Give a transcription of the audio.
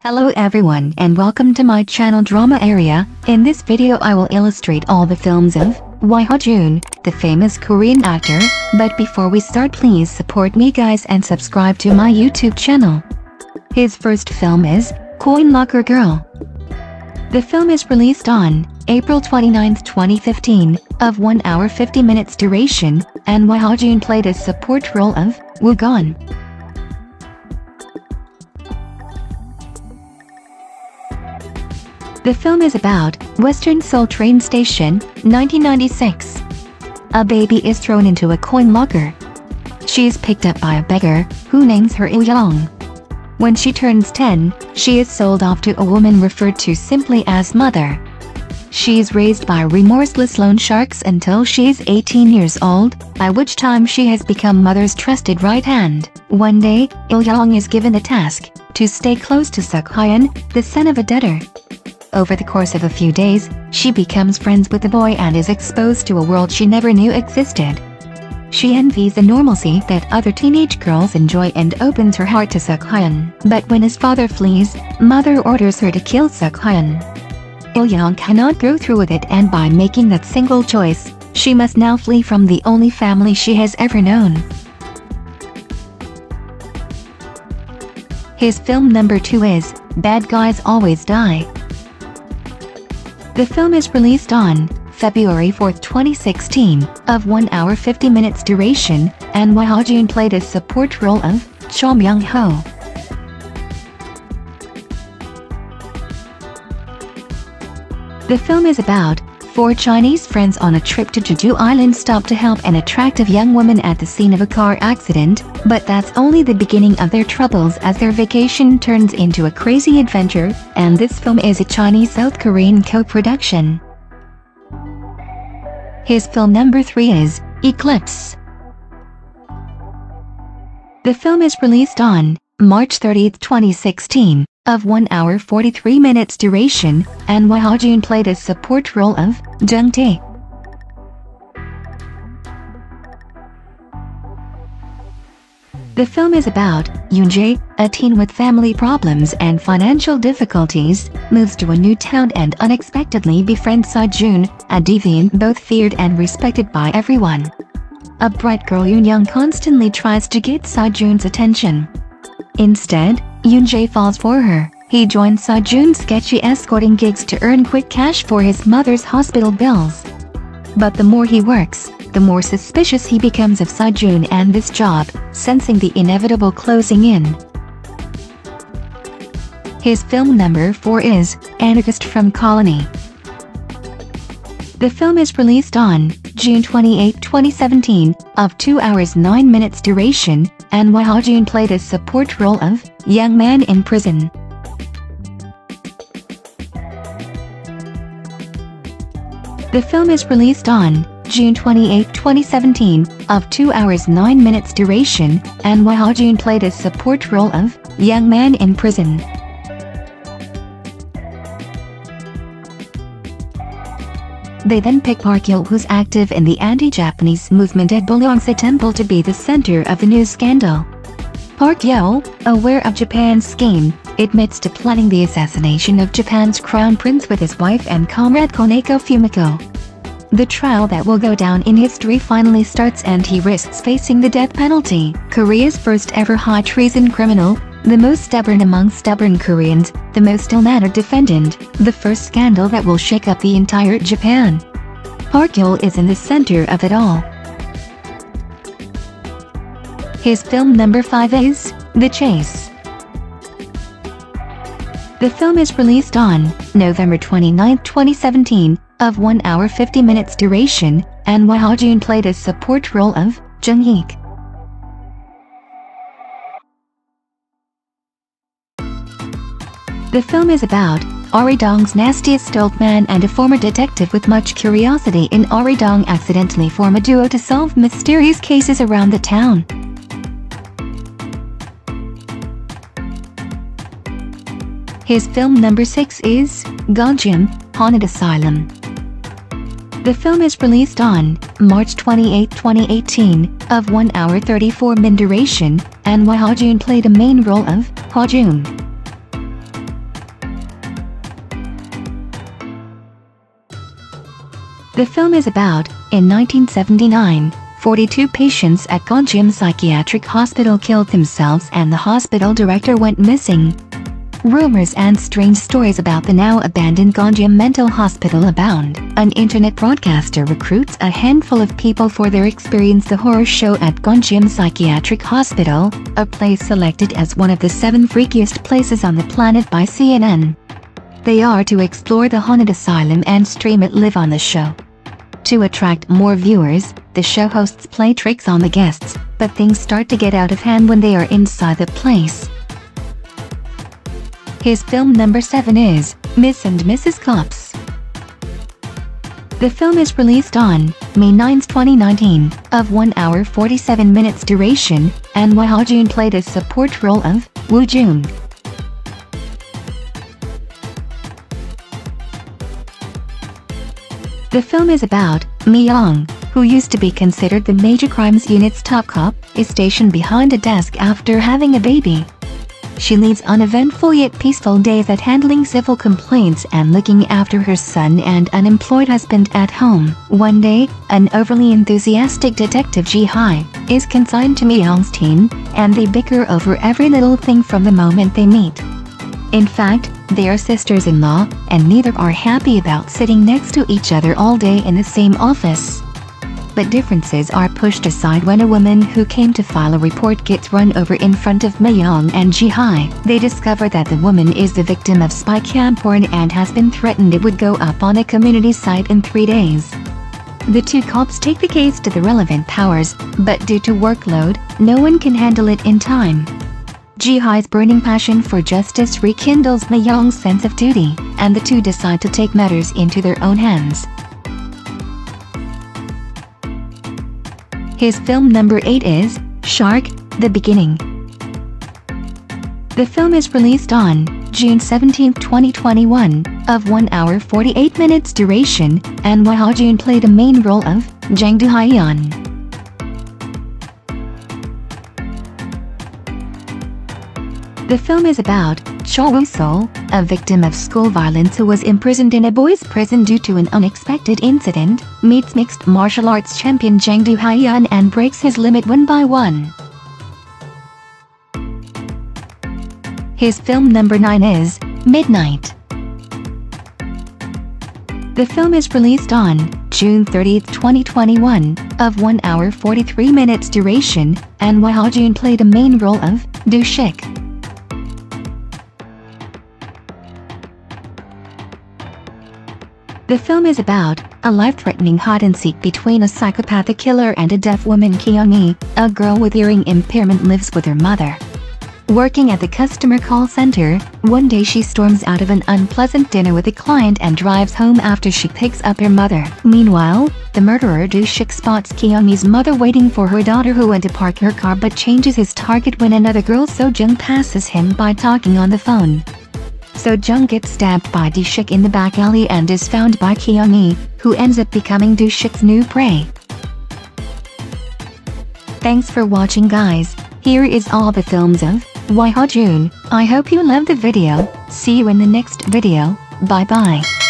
Hello everyone and welcome to my channel Drama Area. In this video I will illustrate all the films of Ha Joon, the famous Korean actor. But before we start, please support me guys and subscribe to my YouTube channel. His first film is Coin Locker Girl. The film is released on April 29, 2015, of 1 hour 50 minutes duration, and Ha Joon played a support role of Woo-gon. The film is about Western Seoul train station, 1996. A baby is thrown into a coin locker. She is picked up by a beggar, who names her Il-young. When she turns 10, she is sold off to a woman referred to simply as Mother. She is raised by remorseless loan sharks until she is 18 years old, by which time she has become Mother's trusted right hand. One day, Il-young is given the task to stay close to Suk-hyun, the son of a debtor. Over the course of a few days, she becomes friends with the boy and is exposed to a world she never knew existed. She envies the normalcy that other teenage girls enjoy and opens her heart to Suk-hyun. But when his father flees, Mother orders her to kill Suk-hyun. Il-young cannot go through with it, and by making that single choice, she must now flee from the only family she has ever known. His film number 2 is Bad Guys Always Die. The film is released on February 4, 2016, of 1 hour 50 minutes duration, and Ha Joon played a support role of Cho Myung-ho. The film is about 4 Chinese friends on a trip to Jeju Island stop to help an attractive young woman at the scene of a car accident, but that's only the beginning of their troubles as their vacation turns into a crazy adventure, and this film is a Chinese-South Korean co-production. His film number 3 is Eclipse. The film is released on March 30, 2016, of 1 hour 43 minutes duration, and Ha Joon played a support role of Jung-tae. The film is about Yoon-jae, a teen with family problems and financial difficulties, moves to a new town and unexpectedly befriends Ha-jun, a deviant both feared and respected by everyone. A bright girl Yoon-young constantly tries to get Ha-jun's attention. Instead, Yoon-jae falls for her. He joins Ha-jun's sketchy escorting gigs to earn quick cash for his mother's hospital bills. But the more he works, the more suspicious he becomes of Ha-jun and this job, sensing the inevitable closing in. His film number 4 is Anarchist from Colony. The film is released on June 28, 2017, of 2 hours 9 minutes duration, and Ha Joon played a support role of young man in prison. The film is released on June 28, 2017, of 2 hours 9 minutes duration, and Ha Joon played a support role of young man in prison. They then pick Park Yeol, who's active in the anti-Japanese movement at Bullyeongsa Temple, to be the center of the news scandal. Park Yeol, aware of Japan's scheme, admits to planning the assassination of Japan's crown prince with his wife and comrade Koneko Fumiko. The trial that will go down in history finally starts, and he risks facing the death penalty. Korea's first ever high treason criminal, the most stubborn among stubborn Koreans, the most ill-mannered defendant, the first scandal that will shake up the entire Japan. Park Yeol is in the center of it all. His film number 5 is The Chase. The film is released on November 29, 2017, of 1 hour 50 minutes duration, and Ha Joon played a support role of Jung-hyuk. The film is about Ori-dong's nastiest old man and a former detective with much curiosity in Ori-dong accidentally form a duo to solve mysterious cases around the town. His film number 6 is Gonjim, Haunted Asylum. The film is released on March 28, 2018, of 1 hour 34 minutes duration, and Ha Joon played a main role of Ha Joon. The film is about, in 1979, 42 patients at Gonjiam Psychiatric Hospital killed themselves and the hospital director went missing. Rumors and strange stories about the now abandoned Gonjiam Mental Hospital abound. An internet broadcaster recruits a handful of people for their experience the horror show at Gonjiam Psychiatric Hospital, a place selected as one of the 7 freakiest places on the planet by CNN. They are to explore the haunted asylum and stream it live on the show. To attract more viewers, the show hosts play tricks on the guests, but things start to get out of hand when they are inside the place. His film number 7 is Miss and Mrs. Cops. The film is released on May 9, 2019, of 1 hour 47 minutes duration, and Ha Joon played a support role of Woo-jun. The film is about Mi-young, who used to be considered the major crimes unit's top cop, is stationed behind a desk after having a baby. She leads uneventful yet peaceful days at handling civil complaints and looking after her son and unemployed husband at home. One day, an overly enthusiastic detective Ji-hai is consigned to Mi-young's team, and they bicker over every little thing from the moment they meet. In fact, they are sisters-in-law, and neither are happy about sitting next to each other all day in the same office. But differences are pushed aside when a woman who came to file a report gets run over in front of Mi-young and Ji-hai. They discover that the woman is the victim of spy cam porn and has been threatened it would go up on a community site in 3 days. The 2 cops take the case to the relevant powers, but due to workload, no one can handle it in time. Ji-hai's burning passion for justice rekindles Mi-young's sense of duty, and the 2 decide to take matters into their own hands. His film number 8 is Shark, The Beginning. The film is released on June 17, 2021, of 1 hour 48 minutes duration, and Ha Joon played a main role of Jang Do-hyun. The film is about Cho Woo-sol, a victim of school violence who was imprisoned in a boys' prison due to an unexpected incident, meets mixed martial arts champion Jang Do-hyun and breaks his limit one by one. His film number 9 is Midnight. The film is released on June 30, 2021, of 1 hour 43 minutes duration, and Ha Joon played a main role of Do-shik. The film is about a life-threatening hide-and-seek between a psychopathic killer and a deaf woman. Kyung-mi, a girl with hearing impairment, lives with her mother. Working at the customer call center, one day she storms out of an unpleasant dinner with a client and drives home after she picks up her mother. Meanwhile, the murderer Do-shik spots Kyung-mi's mother waiting for her daughter who went to park her car but changes his target when another girl So-jung passes him by talking on the phone. So-jung gets stabbed by Do-shik in the back alley and is found by Kyung-mi, who ends up becoming Do-shik's new prey. Thanks for watching, guys. Here is all the films of Ha Joon. I hope you loved the video. See you in the next video. Bye bye.